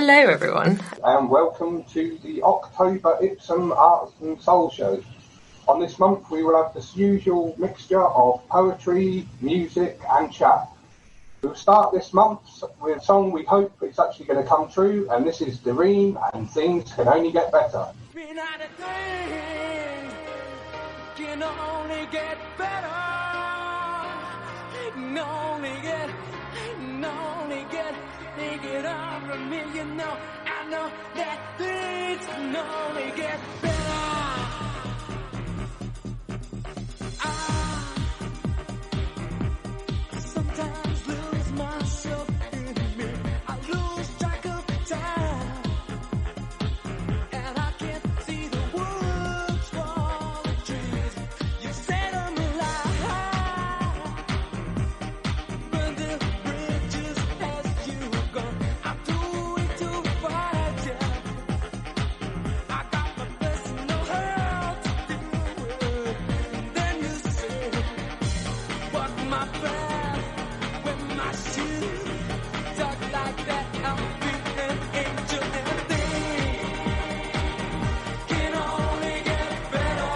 hello everyone. And welcome to the October Ipsum Arts and Soul Show. On this month we will have this usual mixture of poetry, music and chat. We'll start this month with a song we hope it's actually going to come true, and this is Doreen and Things Can Only Get Better. Can only get better. Can only get take it on from me, you know. I know that things can only get better. I sometimes lose myself in me. I lose track of time. And I can't see the woods for the trees. You said I'm alive, but the bridges as you go. I'm too far down. I got my personal hell to deal with. And then you say, walk my path with my shoes. Talk like that, I'll be an angel and things can only get better.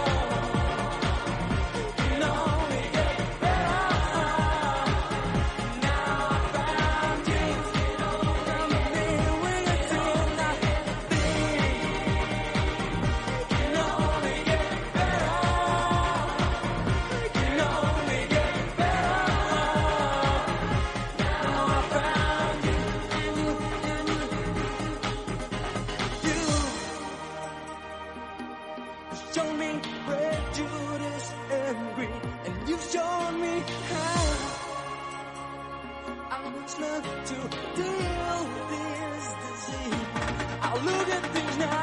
Can only get better. Now I found you. Come in with a team like things can only get better. Can only get better. Now I found you. You show me prejudice and greed, and you've shown me how I must learn to deal with this disease. I look at things now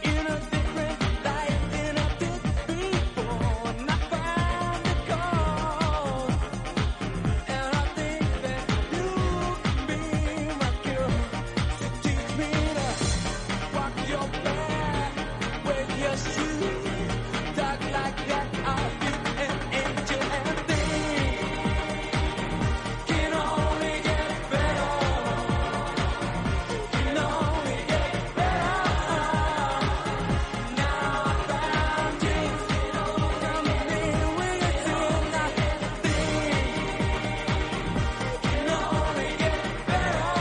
in a different light than I did before, and I find the cause. And I think that you can be my cure. So teach me to walk your path with your shoes. Talk like that, I'll be an angel and things can only get better. Can only get better. Now I found you. Come in with a team like things can only get better.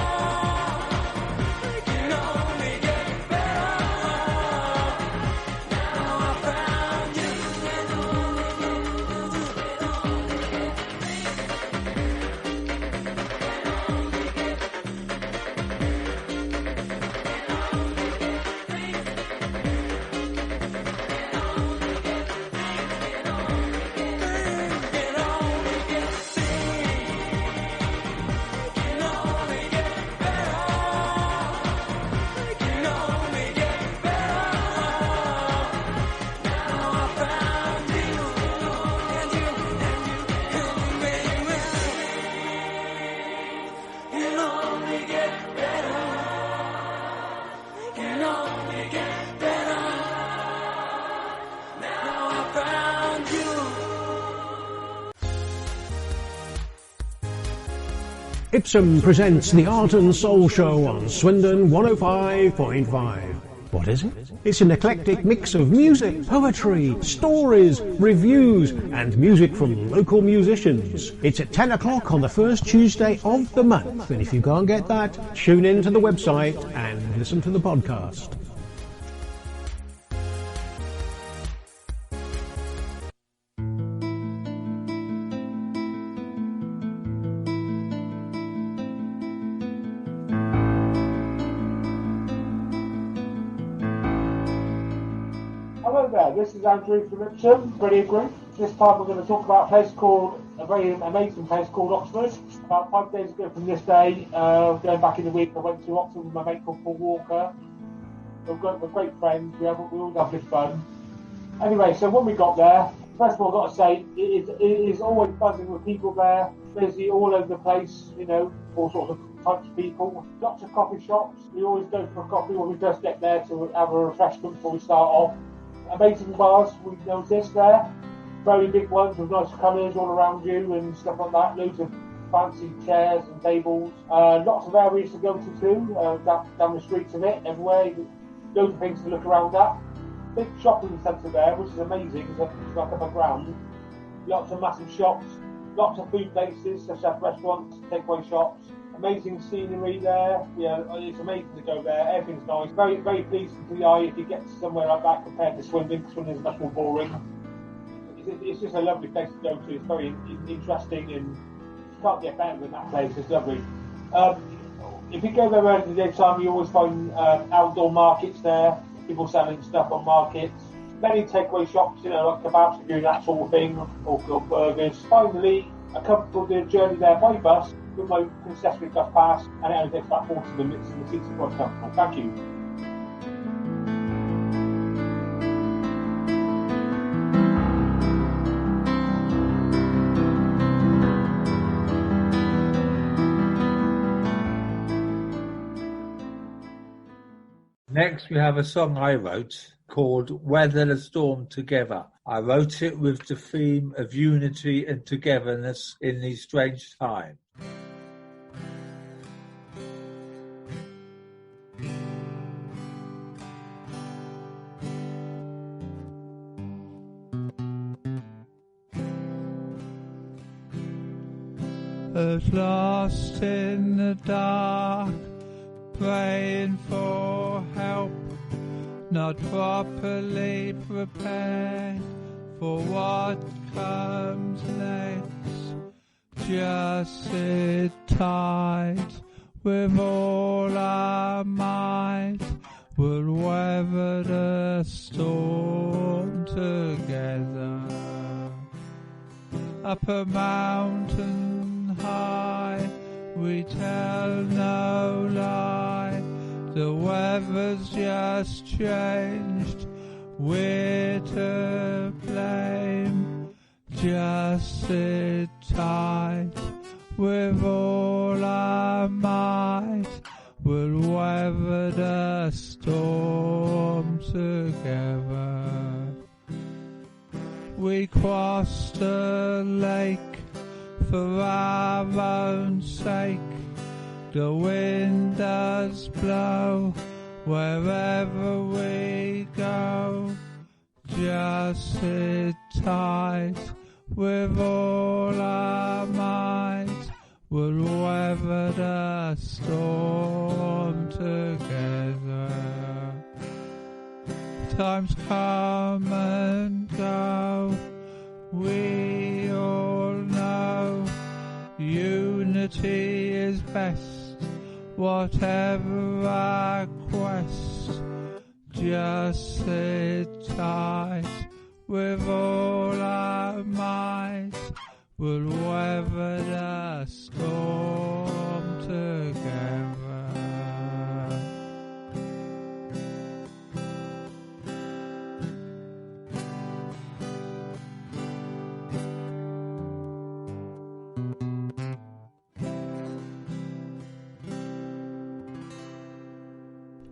Can only get better. Now I found you. Can only get can only get better. Can only get better. Now I found you, and you, can only get better. Can only get better. Now I found you. Ipsum presents the Art and Soul Show on Swindon 105.5. What is it? It's an eclectic mix of music, poetry, stories, reviews, and music from local musicians. It's at 10 o'clock on the first Tuesday of the month, and if you can't get that, tune in to the website and listen to the podcast. Hello there, this is Andrew from Ipsum, Brilliant Group. This time we're going to talk about a very amazing place called Oxford. About 5 days ago from this day, going back in the week, I went to Oxford with my mate called Paul Walker. We're great friends, we always have good fun. Anyway, so when we got there, first of all I've got to say, it is always buzzing with people there, busy all over the place, you know, all sorts of types of people. Lots of coffee shops, we always go for a coffee when we first get there to have a refreshment before we start off. Amazing bars we've noticed there, very big ones with nice colours all around you and stuff like that, loads of fancy chairs and tables. Lots of areas to go to too, down the streets of it, everywhere. Loads of things to look around at. Big shopping centre there, which is amazing. It's like up a ground. Lots of massive shops, lots of food places such as restaurants, takeaway shops. Amazing scenery there. Yeah, it's amazing to go there. Everything's nice. Very, very pleasing to the eye if you get to somewhere like that compared to Swindon. Swindon is much more boring. It's just a lovely place to go to. It's very interesting and you can't get better than that place. It's lovely. If you go there early in the daytime, you always find outdoor markets there. People selling stuff on markets. Many takeaway shops, like kebabs and doing that sort of thing, or burgers. Finally, a comfortable journey there by bus with my concessionary bus pass, and it only takes about 40 minutes, and the seats are quite comfortable. Thank you. Next, we have a song I wrote called Weather the Storm Together. I wrote it with the theme of unity and togetherness in these strange times. Lost in the dark, praying for help, not properly prepared for what comes next. Just sit tight with all our might, we'll weather the storm together. Up a mountain high, we tell no lie, the weather's just changed, we're to blame. Just sit tight with all our might, we'll weather the storm together. We crossed a lake for our own sake, the wind does blow wherever we go. Just sit tight with all our might, we'll weather the storm together. Times come and go, we all know unity is best, whatever our quest. Just sit tight with all our might, we'll weather the storm together.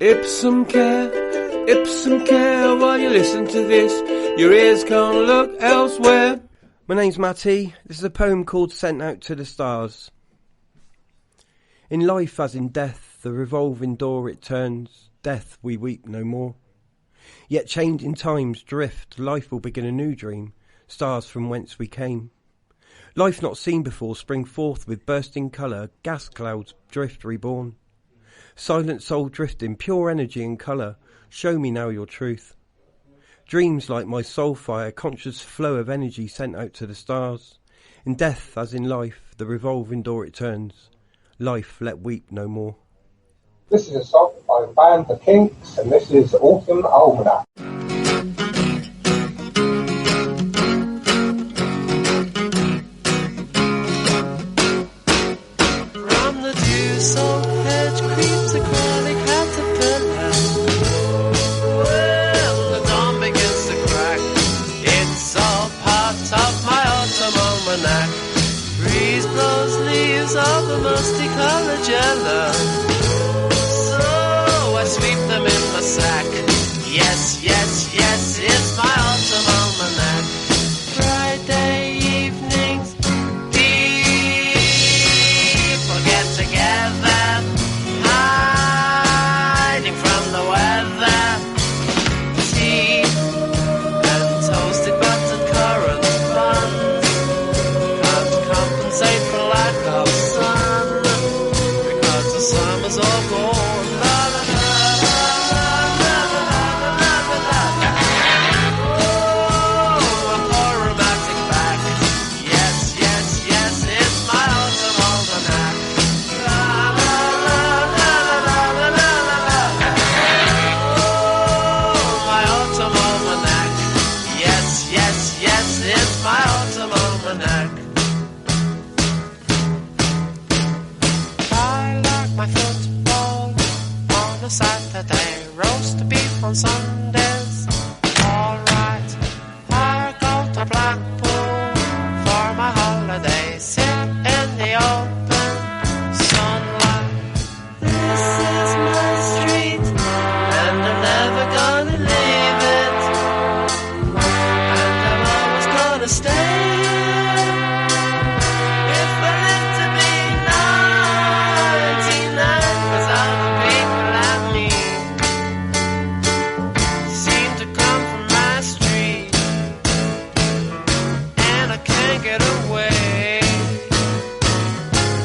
Ipsum care, while you listen to this, your ears can't look elsewhere. My name's Matty. This is a poem called Sent Out to the Stars. In life as in death, the revolving door it turns, death we weep no more. Yet changing times drift, life will begin a new dream, stars from whence we came. Life not seen before spring forth with bursting colour, gas clouds drift reborn. Silent soul drifting, pure energy and colour, show me now your truth. Dreams like my soul fire, conscious flow of energy sent out to the stars. In death as in life, the revolving door it turns, life let weep no more. This is a song by the band The Kinks, and this is Autumn Almanac. Jello. So I sweep them in my sack. Yes, yes, yes, it's my autumn almanac. Friday evenings, deep was all gone. La la la la la la la la la la. Oh, a poor romantic back. Yes, yes, yes, it's my autumn almanac. La la la la la la la la la la. Oh, my autumn almanac. Yes, yes, yes, it's my autumn almanac. I like my football on a Saturday, roast beef on Sundays. All right, I go to Blackpool for my holiday, sit in the open sunlight. This is my street, and I'm never gonna leave it, and I'm always gonna stay. If I live to be 99, 'cause all the people I meet seem to come from my street, and I can't get away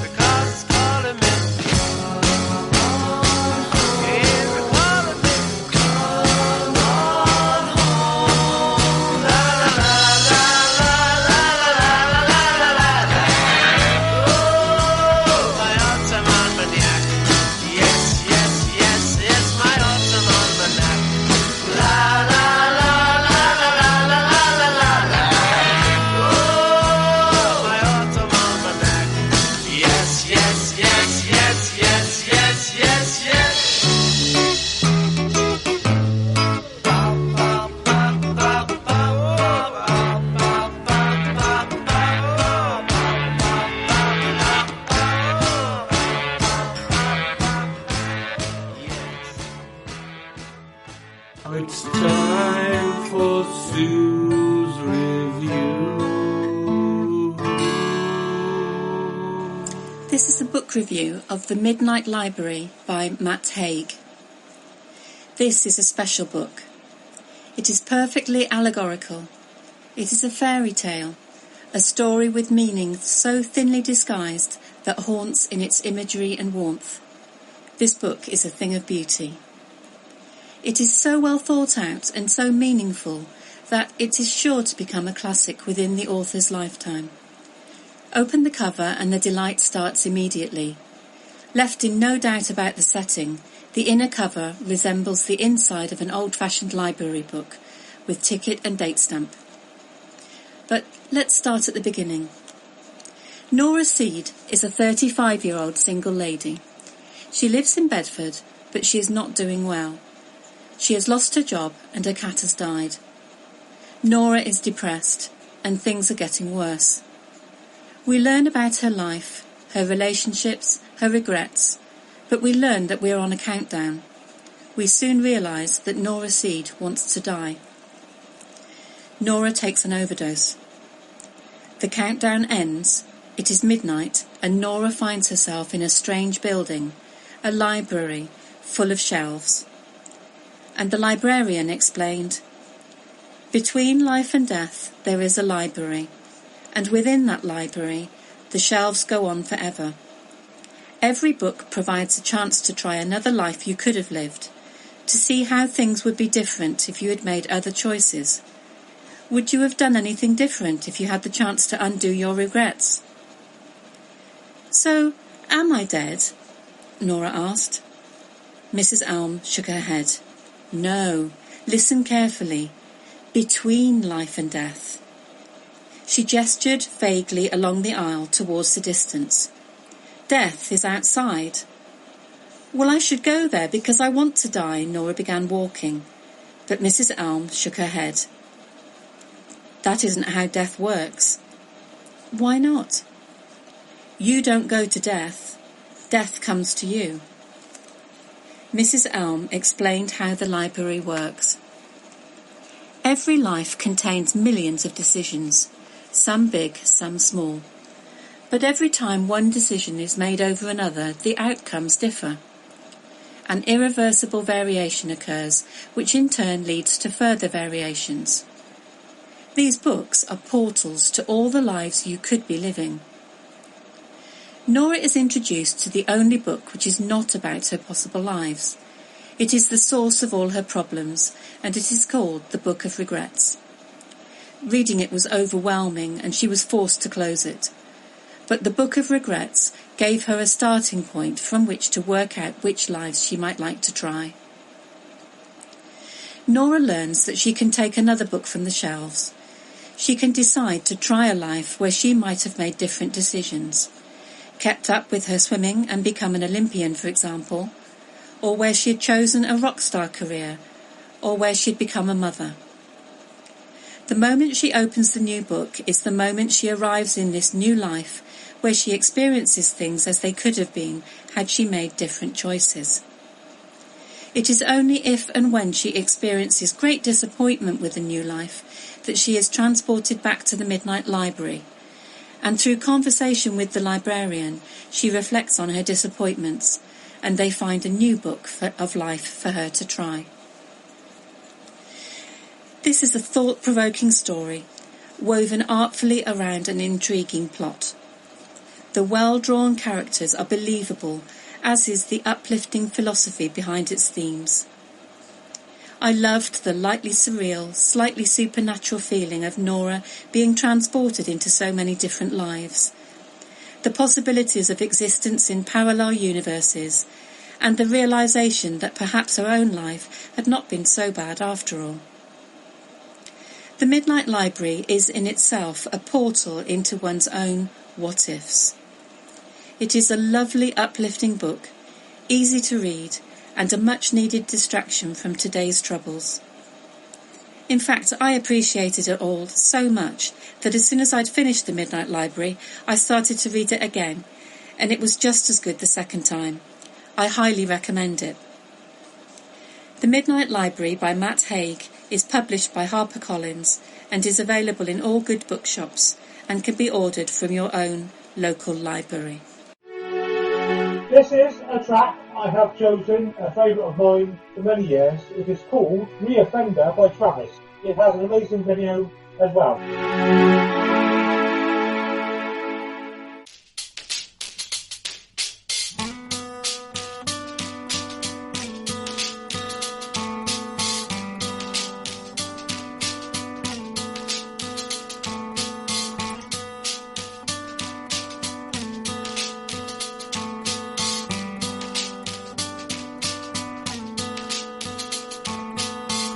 because it's calling me. It's calling me. Come on home. La la la la la la la la la la la. Oh, my autumn almanac. Yes, yes, yes, it's my autumn almanac. La la la la la la la la la la. Oh, my autumn almanac. Yes, yes, yes, yes, yes, yes, yes, yes. Ba ba ba ba ba ba ba ba It's time for Sue's review. This is a book review of The Midnight Library by Matt Haig. This is a special book. It is perfectly allegorical. It is a fairy tale, a story with meaning so thinly disguised that haunts in its imagery and warmth. This book is a thing of beauty. It is so well thought out and so meaningful that it is sure to become a classic within the author's lifetime. Open the cover and the delight starts immediately. Left in no doubt about the setting, the inner cover resembles the inside of an old-fashioned library book with ticket and date stamp. But let's start at the beginning. Nora Seed is a 35-year-old single lady. She lives in Bedford, but she is not doing well. She has lost her job and her cat has died. Nora is depressed and things are getting worse. We learn about her life, her relationships, her regrets, but we learn that we are on a countdown. We soon realise that Nora Seed wants to die. Nora takes an overdose. The countdown ends, it is midnight, and Nora finds herself in a strange building, a library full of shelves. And the librarian explained, "Between life and death there is a library, and within that library the shelves go on forever. Every book provides a chance to try another life you could have lived, to see how things would be different if you had made other choices. Would you have done anything different if you had the chance to undo your regrets?" "So, am I dead?" Nora asked. Mrs. Elm shook her head. "No, listen carefully. Between life and death." She gestured vaguely along the aisle towards the distance. "Death is outside." "Well, I should go there because I want to die," Nora began walking, but Mrs. Elm shook her head. "That isn't how death works." "Why not?" "You don't go to death. Death comes to you." Mrs. Elm explained how the library works. Every life contains millions of decisions, some big, some small. But every time one decision is made over another, the outcomes differ. An irreversible variation occurs, which in turn leads to further variations. These books are portals to all the lives you could be living. Nora is introduced to the only book which is not about her possible lives. It is the source of all her problems, and it is called The Book of Regrets. Reading it was overwhelming, and she was forced to close it. But The Book of Regrets gave her a starting point from which to work out which lives she might like to try. Nora learns that she can take another book from the shelves. She can decide to try a life where she might have made different decisions, kept up with her swimming and become an Olympian, for example, or where she had chosen a rock star career, or where she had become a mother. The moment she opens the new book is the moment she arrives in this new life where she experiences things as they could have been had she made different choices. It is only if and when she experiences great disappointment with the new life that she is transported back to the Midnight Library, and through conversation with the librarian she reflects on her disappointments, and they find a new book of life for her to try. This is a thought-provoking story, woven artfully around an intriguing plot. The well-drawn characters are believable, as is the uplifting philosophy behind its themes. I loved the lightly surreal, slightly supernatural feeling of Nora being transported into so many different lives, the possibilities of existence in parallel universes, and the realization that perhaps her own life had not been so bad after all. The Midnight Library is in itself a portal into one's own what-ifs. It is a lovely, uplifting book, easy to read, and a much-needed distraction from today's troubles. In fact, I appreciated it all so much that as soon as I'd finished The Midnight Library, I started to read it again, and it was just as good the second time. I highly recommend it. The Midnight Library by Matt Haig is published by HarperCollins and is available in all good bookshops and can be ordered from your own local library. This is a track I have chosen, a favourite of mine for many years. It is called Reoffender by Travis. It has an amazing video as well.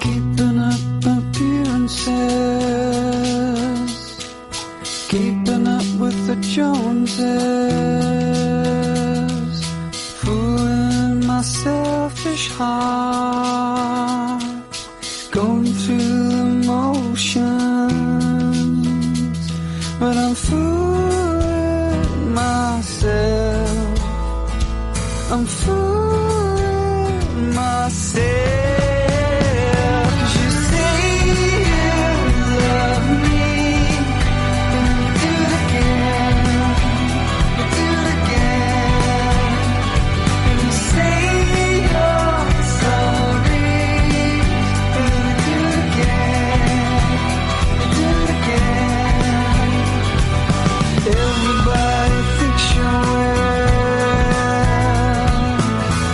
Keeping up appearances, keeping up with the Joneses, fooling my selfish heart, going through the motions, but I'm fooling myself, I'm fooling myself.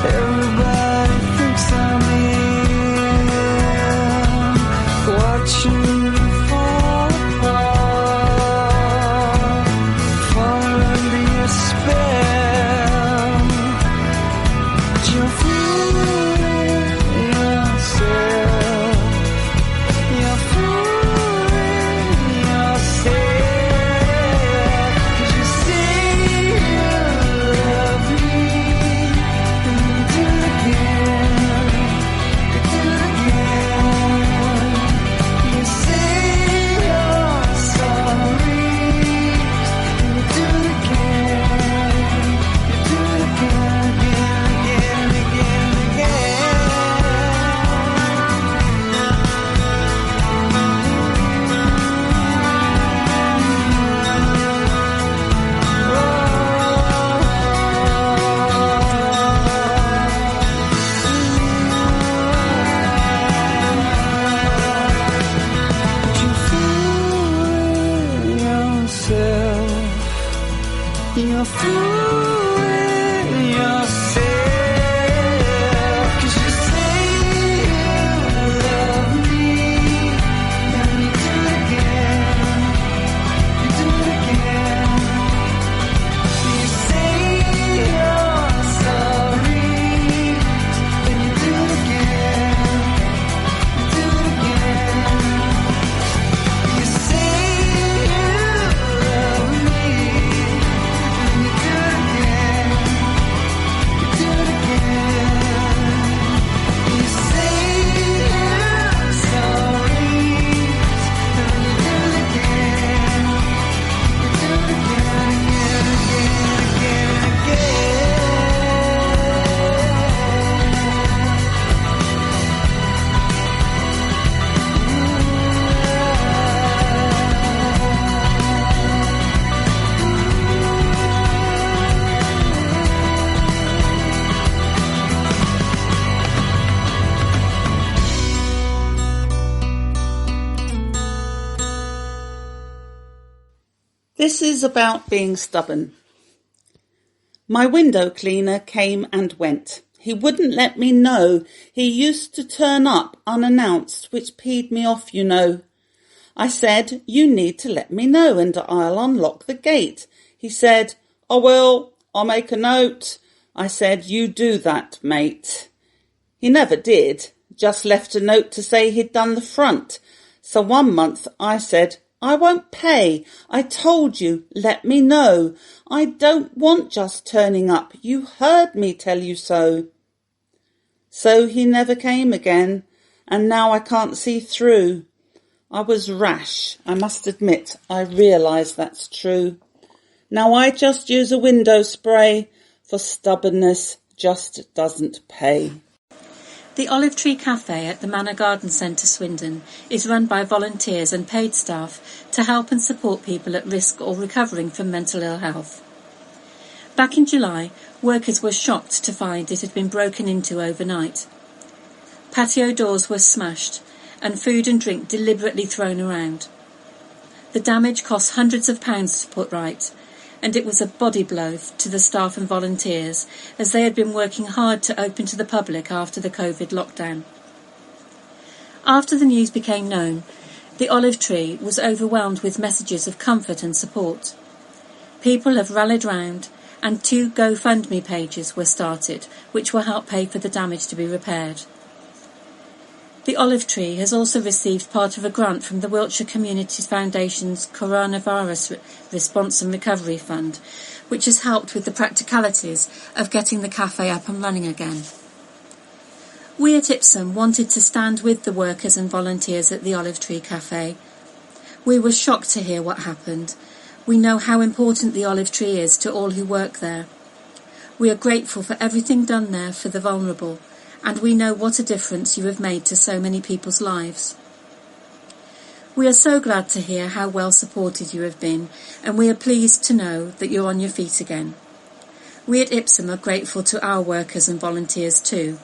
Everybody thinks I'm in. is about being stubborn. My window cleaner came and went. He wouldn't let me know. He used to turn up unannounced, which peed me off, you know. I said, you need to let me know and I'll unlock the gate. He said, I will. I'll make a note. I said, you do that, mate. He never did, just left a note to say he'd done the front. So 1 month I said, I won't pay. I told you, let me know. I don't want just turning up. You heard me tell you so. So he never came again, and now I can't see through. I was rash, I must admit. I realise that's true. Now I just use a window spray, for stubbornness just doesn't pay. The Olive Tree Cafe at the Manor Garden Centre, Swindon, is run by volunteers and paid staff to help and support people at risk or recovering from mental ill health. Back in July, workers were shocked to find it had been broken into overnight. Patio doors were smashed and food and drink deliberately thrown around. The damage cost hundreds of pounds to put right, and it was a body blow to the staff and volunteers as they had been working hard to open to the public after the COVID lockdown. After the news became known, the Olive Tree was overwhelmed with messages of comfort and support. People have rallied round and 2 GoFundMe pages were started which will help pay for the damage to be repaired. The Olive Tree has also received part of a grant from the Wiltshire Community Foundation's Coronavirus Response and Recovery Fund, which has helped with the practicalities of getting the cafe up and running again. We at Ipsum wanted to stand with the workers and volunteers at the Olive Tree Cafe. We were shocked to hear what happened. We know how important the Olive Tree is to all who work there. We are grateful for everything done there for the vulnerable, and we know what a difference you have made to so many people's lives. We are so glad to hear how well supported you have been, and we are pleased to know that you're on your feet again. We at Ipsum are grateful to our workers and volunteers too.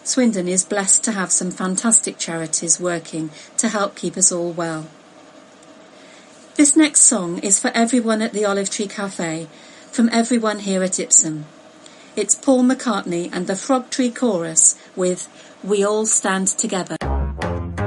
Swindon is blessed to have some fantastic charities working to help keep us all well. This next song is for everyone at the Olive Tree Cafe, from everyone here at Ipsum. It's Paul McCartney and the Frog Tree Chorus with We All Stand Together. Boom,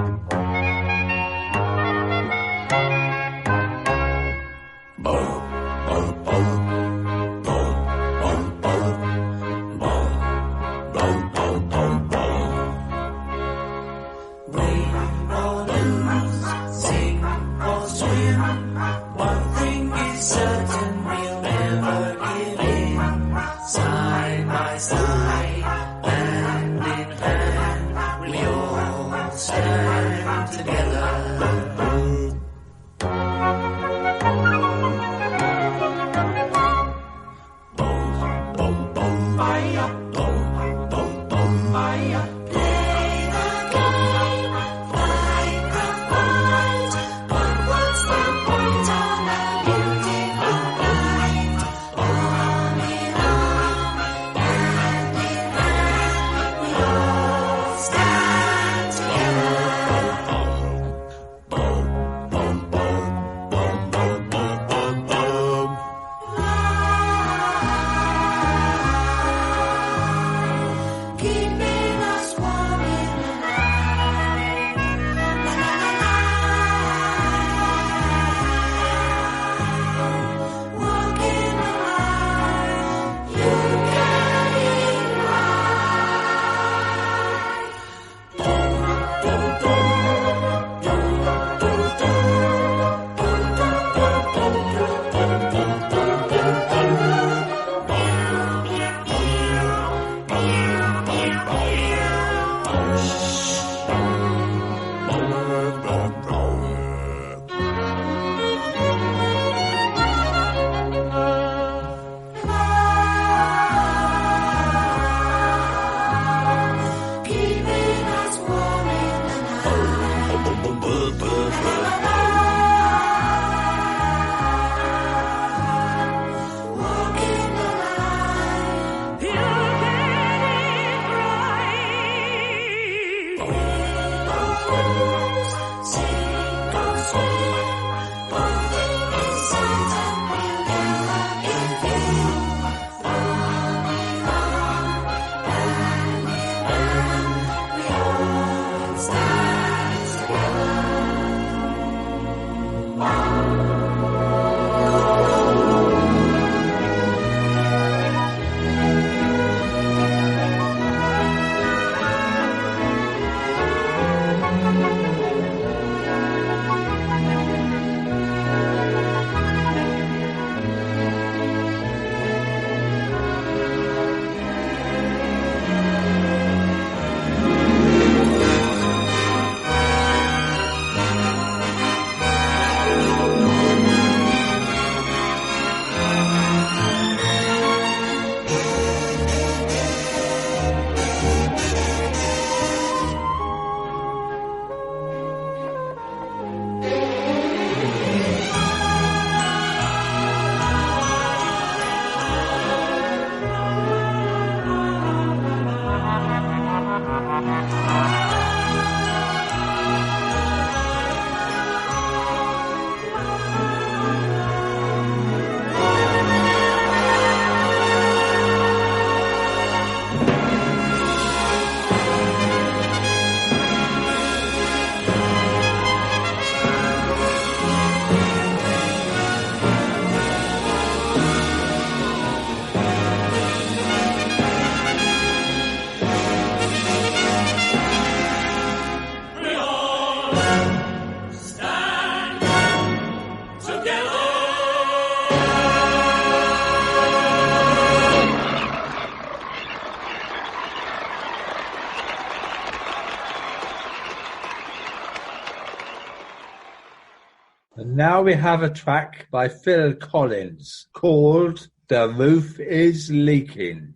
And now we have a track by Phil Collins called The Roof is Leaking.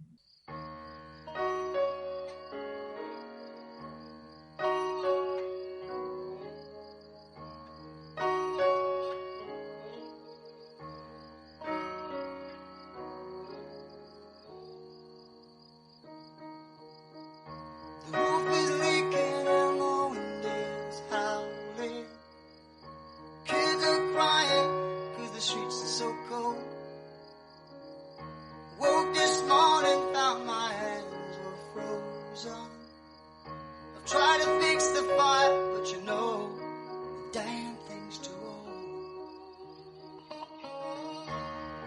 The roof is leaking and the wind is howling. Kids are crying 'cause the streets are so cold. Woke this morning, found my hands were frozen. I've tried to fix the fire, but you know, the damn thing's too old.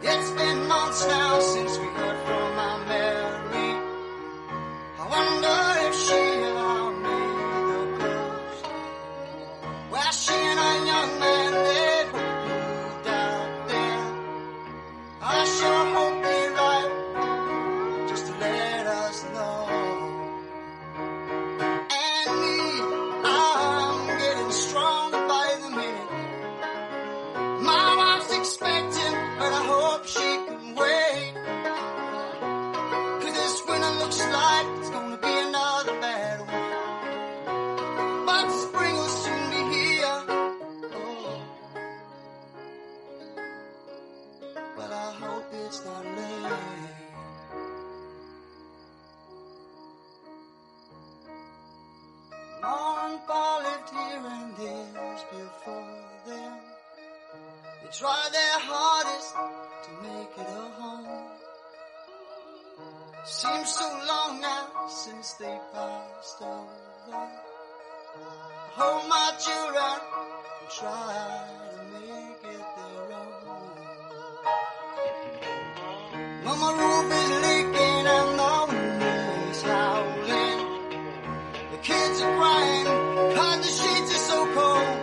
It's been months now since we heard from my Mary. I wonder if she ever made the coast. Well, she and a young man, they both moved out there. I sure hope they're right, just to let us know. And me, I'm getting stronger by the minute. My wife's expecting, but I hope she can wait. 'Cause this winter looks like it's gonna be another bad one. But spring will soon be here. Oh. But I hope it's not late. Mom and Pa lived here and years before them. They tried their hardest to make it a home. Seems so long now since they passed over. Hold my children and try to make it their own. Mama, roof is leaking and the wind is howling. The kids are crying 'cause the sheets are so cold.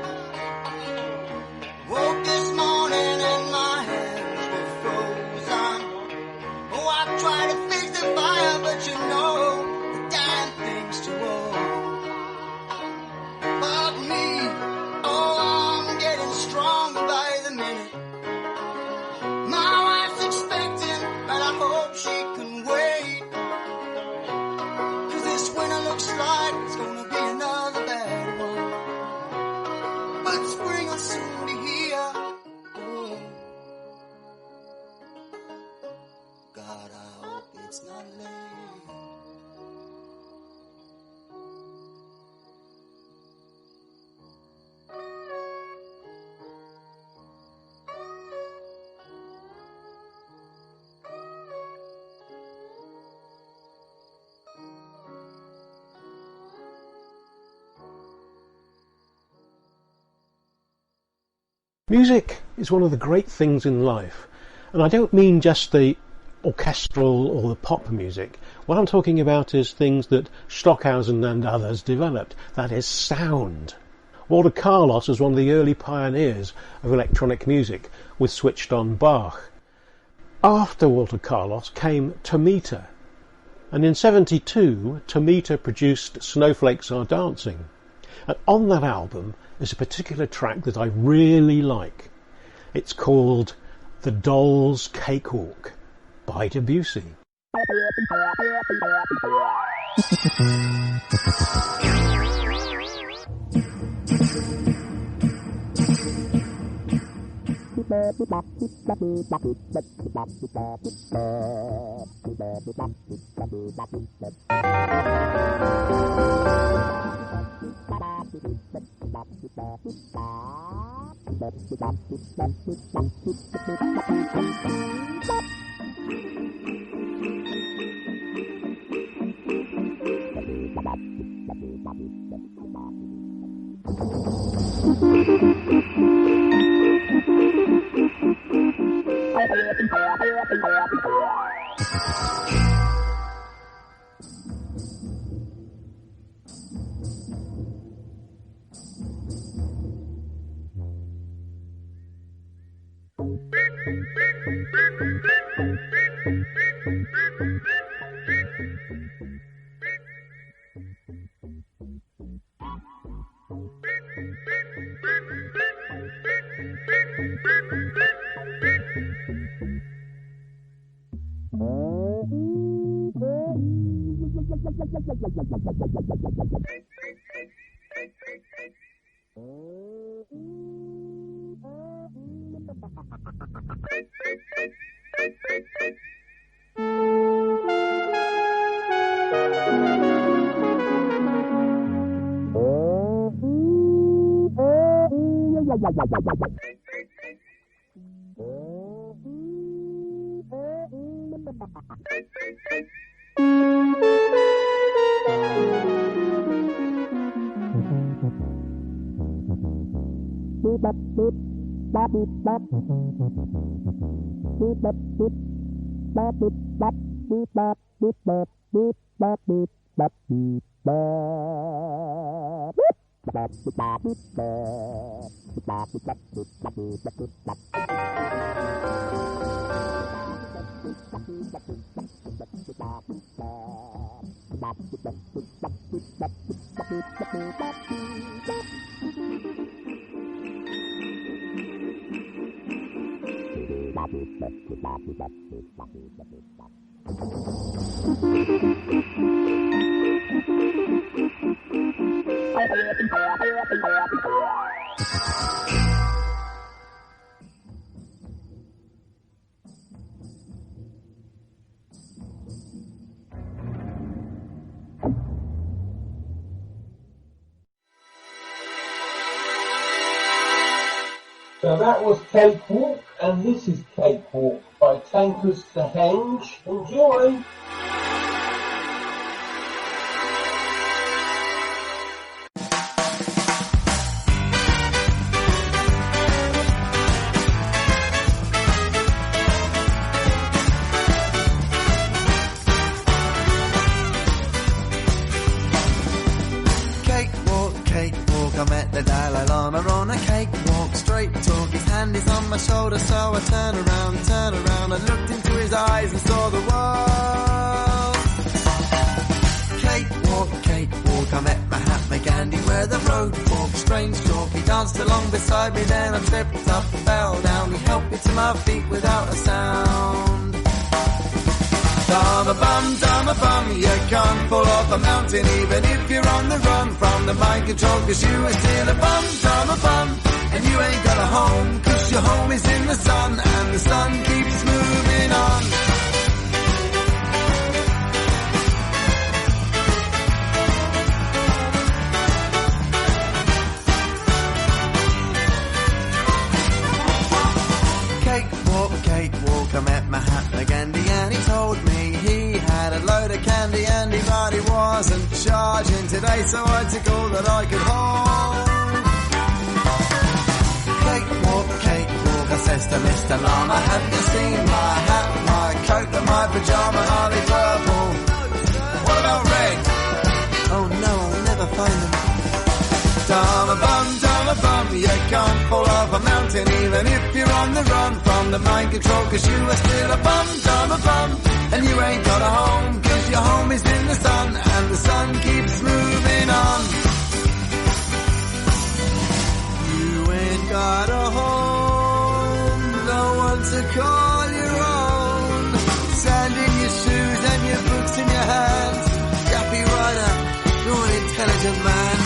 Woke this morning and my hands were frozen. Oh, I tried to fix the fire, but you know, the damn thing's too old. But me, oh, I'm getting stronger by the minute. My wife's expecting, but I hope she can wait. 'Cause this winter looks like it's gonna be another bad one. But spring will soon be here. Oh. God, I hope it's not late. Music is one of the great things in life, and I don't mean just the orchestral or the pop music. What I'm talking about is things that Stockhausen and others developed, that is sound. Walter Carlos was one of the early pioneers of electronic music with switched on Bach. After Walter Carlos came Tomita, and in 1972 Tomita produced Snowflakes Are Dancing, and on that album is a particular track that I really like. It's called The Doll's Cakewalk by Debussy. So that was Cakewalk, and this is Cakewalk by Tankers the Henge. Enjoy! Cakewalk, cakewalk, I met the Dalai Lama on a cakewalk, straight talk, his hand is on my shoulder, so I turn around, I looked into his eyes and saw the world. Cakewalk, cakewalk, I met Mahatma Gandhi where the road forked, strange talk, he danced along beside me, then I tripped up and fell down, he helped me to my feet without a sound. Dharma bum, you can't fall off a mountain even if you're on the run from the mind control, cause you are still a bum, Dharma bum, and you ain't got a home, cause your home is in the sun, and the sun keeps moving on. Cakewalk, I met Mahatma Gandhi and he told me he had a load of candy and he but he wasn't charging today, so I took all that I could hold. Cakewalk, I says to Mr. Lama, have you seen my hat, my coat and my pyjama, are they purple? What about red? Oh no, I'll never find them. Dharma bum, you can't fall off a mountain even if you're on the run from the mind control, cause you are still a bum, Dharma bum, and you ain't got a home, cause your home is in the sun, and the sun keeps moving on. You ain't got a home, no one to call your own, sand in your shoes and your books in your hands, yappy rider, you're an intelligent man.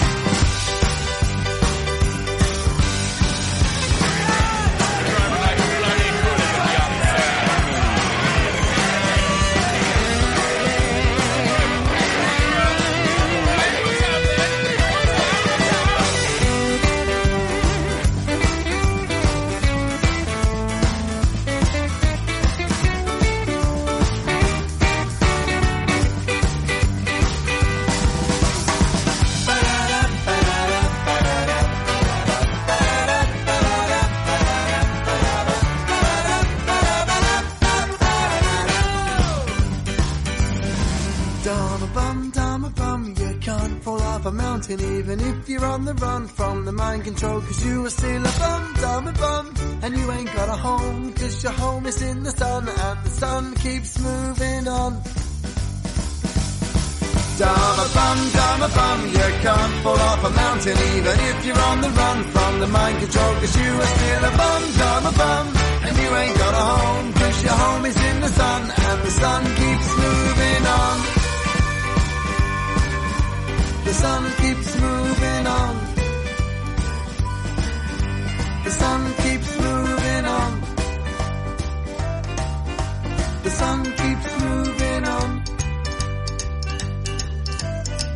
can't fall off a mountain even if you're on the run from the mind control, 'cause you are still a bum, dumb a bum, and you ain't got a home, 'cause your home is in the sun and the sun keeps moving on. Dumb a bum, you can't fall off a mountain even if you're on the run from the mind control, 'cause you are still a bum, dumb a bum, and you ain't got a home, 'cause your home is in the sun and the sun keeps moving on. The sun keeps moving on. The sun keeps moving on. The sun keeps moving on.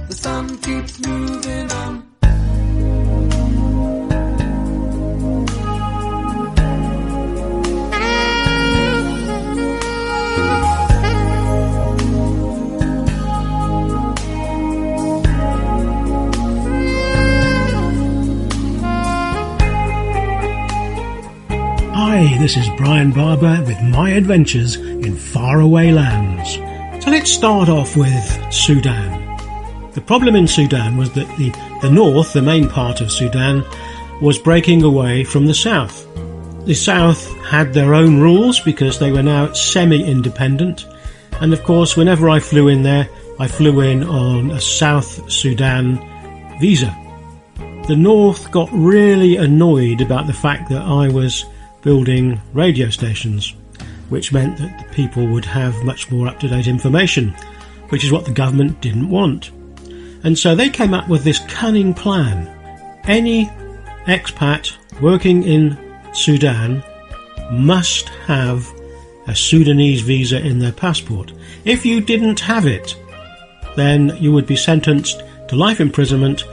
The sun keeps moving on. Hi, this is Brian Barber with my adventures in faraway lands. So let's start off with Sudan. The problem in Sudan was that the north, the main part of Sudan, was breaking away from the south. The south had their own rules because they were now semi-independent, and of course whenever I flew in there, I flew in on a South Sudan visa. The north got really annoyed about the fact that I was building radio stations, which meant that the people would have much more up-to-date information, which is what the government didn't want. And so they came up with this cunning plan. Any expat working in Sudan must have a Sudanese visa in their passport. If you didn't have it, then you would be sentenced to life imprisonment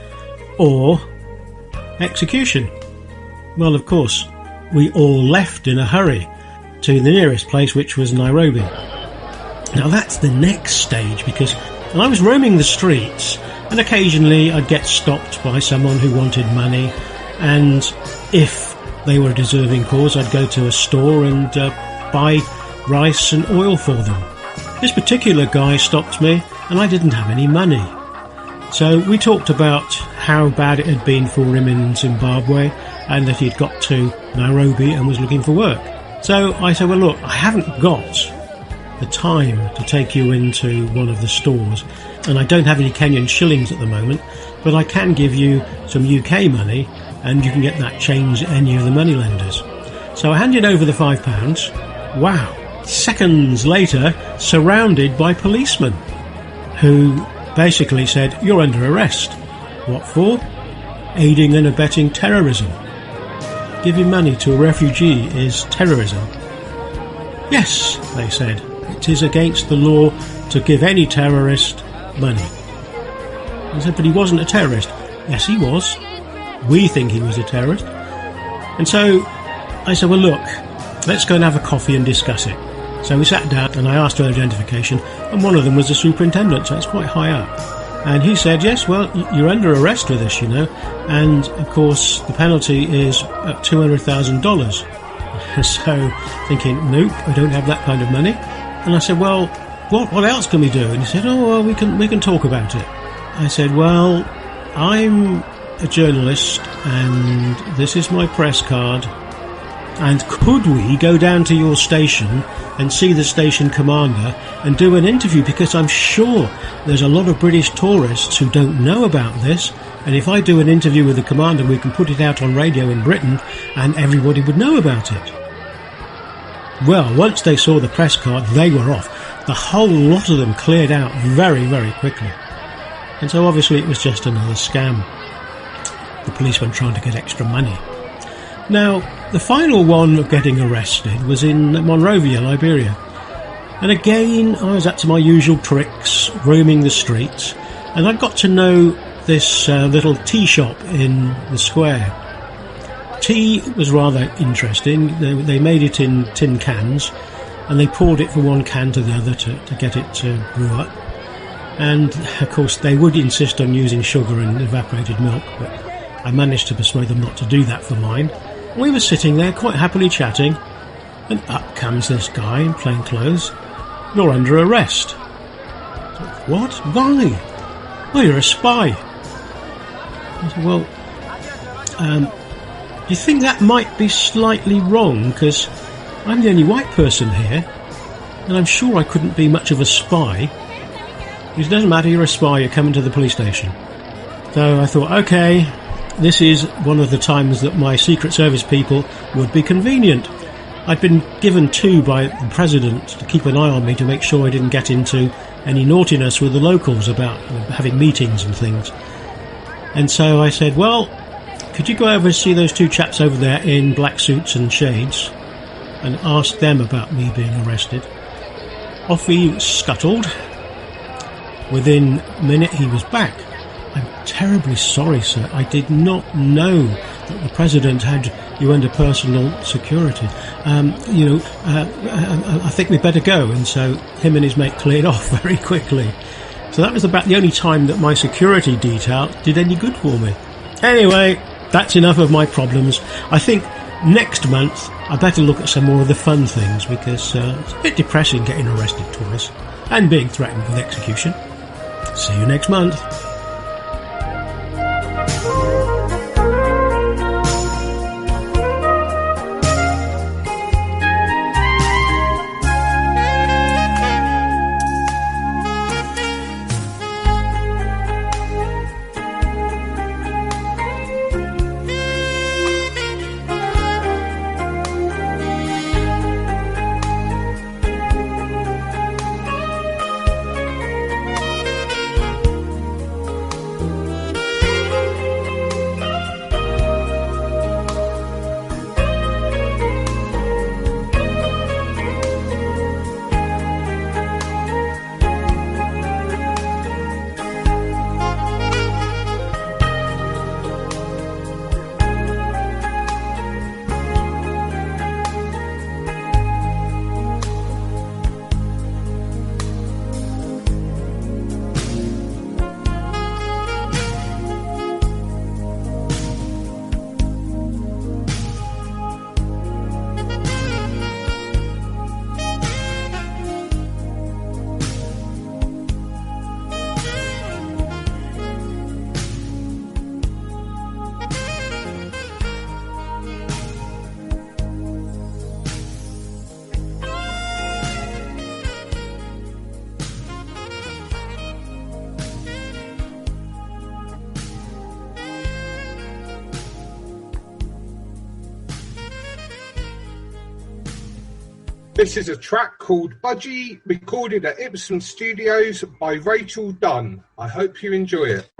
or execution. Well, of course, we all left in a hurry to the nearest place, which was Nairobi. Now that's the next stage, because I was roaming the streets and occasionally I'd get stopped by someone who wanted money, and if they were a deserving cause, I'd go to a store and buy rice and oil for them. This particular guy stopped me and I didn't have any money. So we talked about how bad it had been for him in Zimbabwe and that he'd got to Nairobi and was looking for work. So I said, well look, I haven't got the time to take you into one of the stores, and I don't have any Kenyan shillings at the moment, but I can give you some UK money and you can get that change at any of the moneylenders. So I handed over the £5. Wow. Seconds later, surrounded by policemen who basically said, you're under arrest. What for? Aiding and abetting terrorism. Giving money to a refugee is terrorism. Yes, they said, it is against the law to give any terrorist money. I said, but he wasn't a terrorist. Yes, he was. We think he was a terrorist. And so I said, well look, let's go and have a coffee and discuss it. So we sat down and I asked for identification, and one of them was the superintendent, so it's quite high up. And he said, yes, well, you're under arrest with this, you know, and of course the penalty is $200,000. So thinking, nope, I don't have that kind of money. And I said, well, what else can we do? And he said, oh, well, we can talk about it. I said, well, I'm a journalist and this is my press card, and could we go down to your station and see the station commander and do an interview, because I'm sure there's a lot of British tourists who don't know about this, and if I do an interview with the commander we can put it out on radio in Britain and everybody would know about it. Well, once they saw the press card they were off. The whole lot of them cleared out very, very quickly. And so obviously it was just another scam. The policeman trying to get extra money. Now, the final one of getting arrested was in Monrovia, Liberia. And again, I was up to my usual tricks, roaming the streets, and I got to know this little tea shop in the square. Tea was rather interesting. They made it in tin cans, and they poured it from one can to the other to get it to brew up. And, of course, they would insist on using sugar and evaporated milk, but I managed to persuade them not to do that for mine. We were sitting there quite happily chatting, and up comes this guy in plain clothes. You're under arrest. What? Why? "Oh, you're a spy." I said, "Well, do you think that might be slightly wrong? Because I'm the only white person here, and I'm sure I couldn't be much of a spy. It doesn't matter, you're a spy, you're coming to the police station." So I thought, okay, this is one of the times that my Secret Service people would be convenient. I'd been given 2 by the President to keep an eye on me to make sure I didn't get into any naughtiness with the locals about having meetings and things. And so I said, "Well, could you go over and see those 2 chaps over there in black suits and shades and ask them about me being arrested?" Off he scuttled. Within a minute he was back. "I'm terribly sorry, sir. I did not know that the President had you under personal security. I think we'd better go." And so him and his mate cleared off very quickly. So that was about the only time that my security detail did any good for me. Anyway, that's enough of my problems. I think next month I better look at some more of the fun things, because it's a bit depressing getting arrested twice and being threatened with execution. See you next month. This is a track called Budgie, recorded at Ipsum Studios by Rachel Dunn. I hope you enjoy it.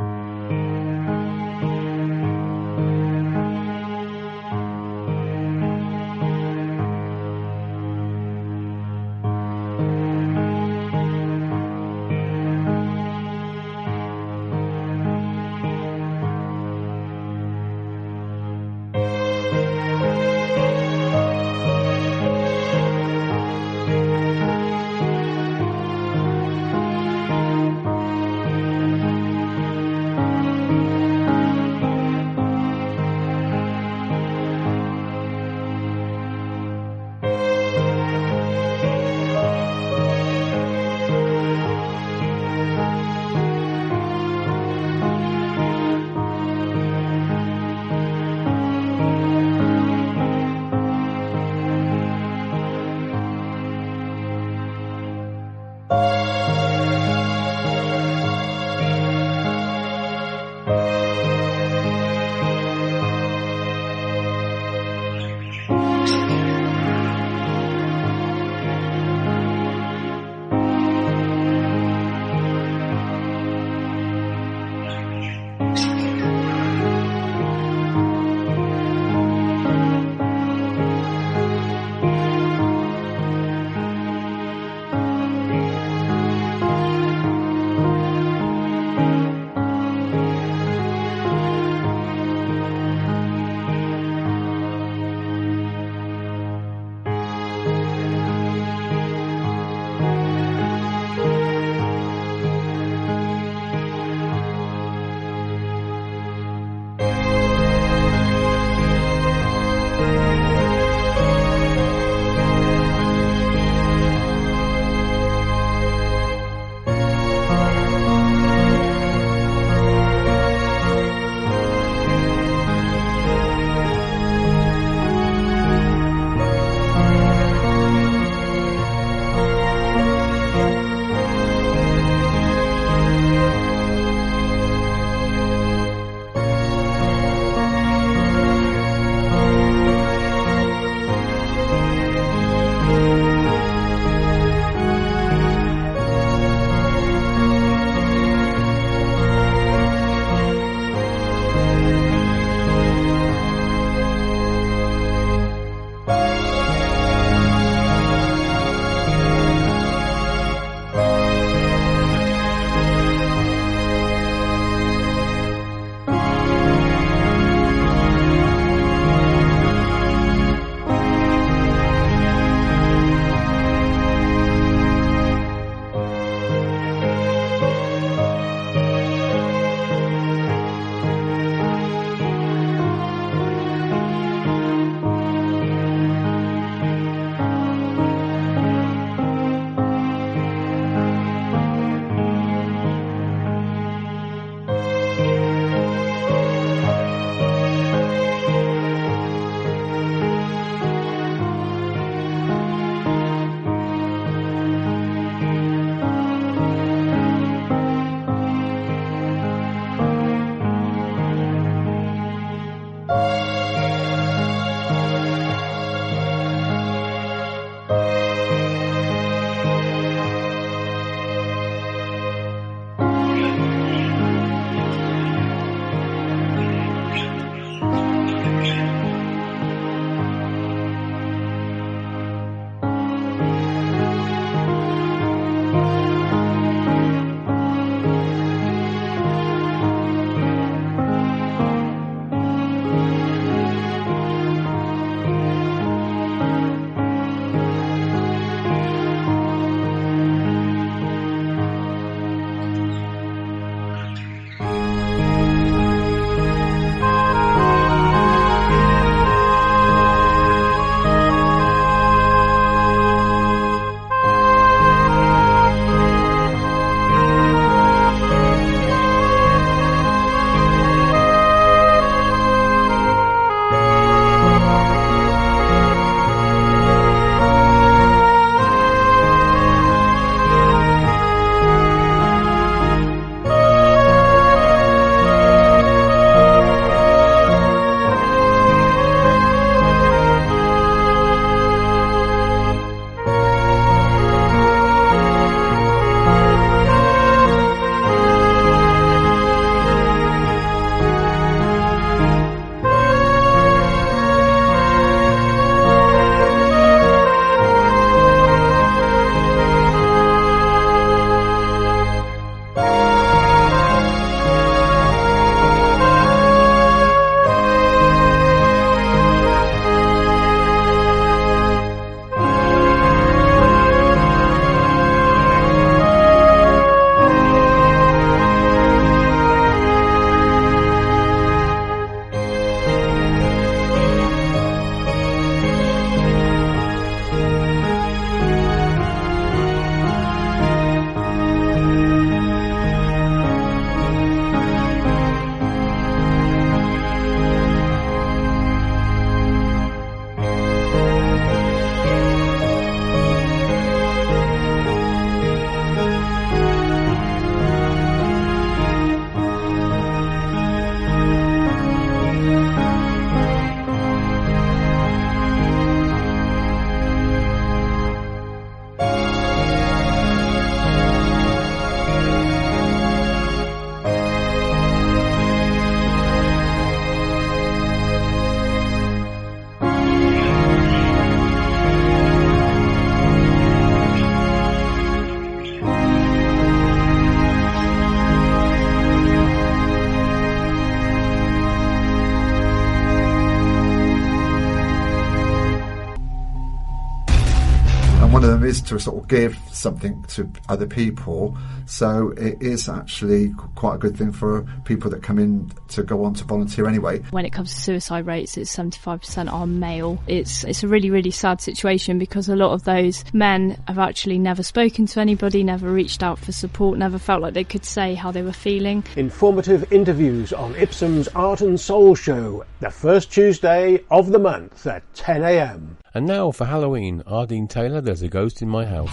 is to sort of give something to other people. So it is actually quite a good thing for people that come in to go on to volunteer anyway. When it comes to suicide rates, it's 75% are male. It's a really, really sad situation because a lot of those men have actually never spoken to anybody, never reached out for support, never felt like they could say how they were feeling. Informative interviews on Ipsum's Art and Soul Show, the first Tuesday of the month at 10 a.m. And now for Halloween, Ardeen Taylor, There's a Ghost in My House.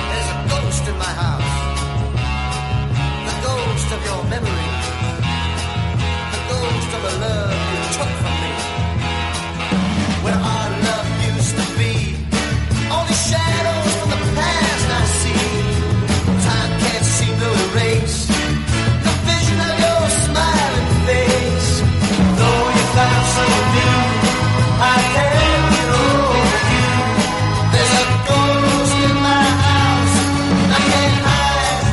There's a ghost in my house. The ghost of your memory. The ghost of a love you took from me. Where our love used to be. Only shadows from the past I see. Time can't seem to erase the vision of your smiling face. Though you found someone new, I can't get over you. There's a ghost in my house. I can't hide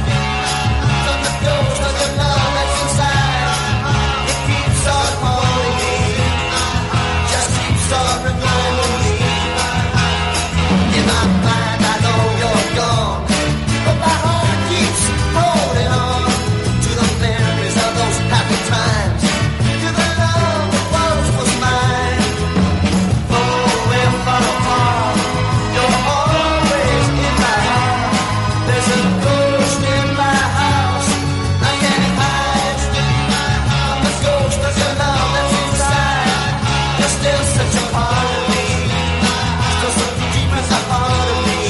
from the ghost of the love that's inside. It keeps on haunting me. Just keeps on reminding me. In my mind I know you're gone, but my heart keeps holding on to the memories of those happy times. To the love that was mine. Though we're far apart, you're always in my heart. There's a ghost in my house. I can't hide from the ghost of your love that's inside. You're still such a part of me. Still so deep as a part of me.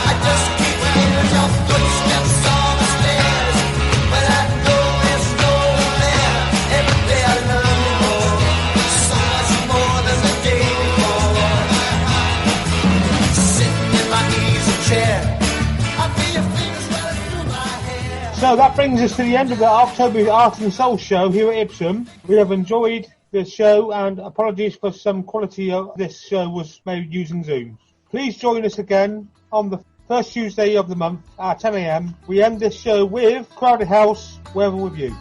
I just keep hearing your footsteps on the stairs, but I know there's no one there. Every day I love you more, so much more than the day before. Sitting in my easy chair, I feel your fingers running through my hair. So that brings us to the end of the October Art and Soul show here at Ipsum. We have enjoyed the show, and apologies for some quality of this show was made using Zoom. Please join us again on the first Tuesday of the month at 10 a.m. We end this show with Crowded House, Wherever With You.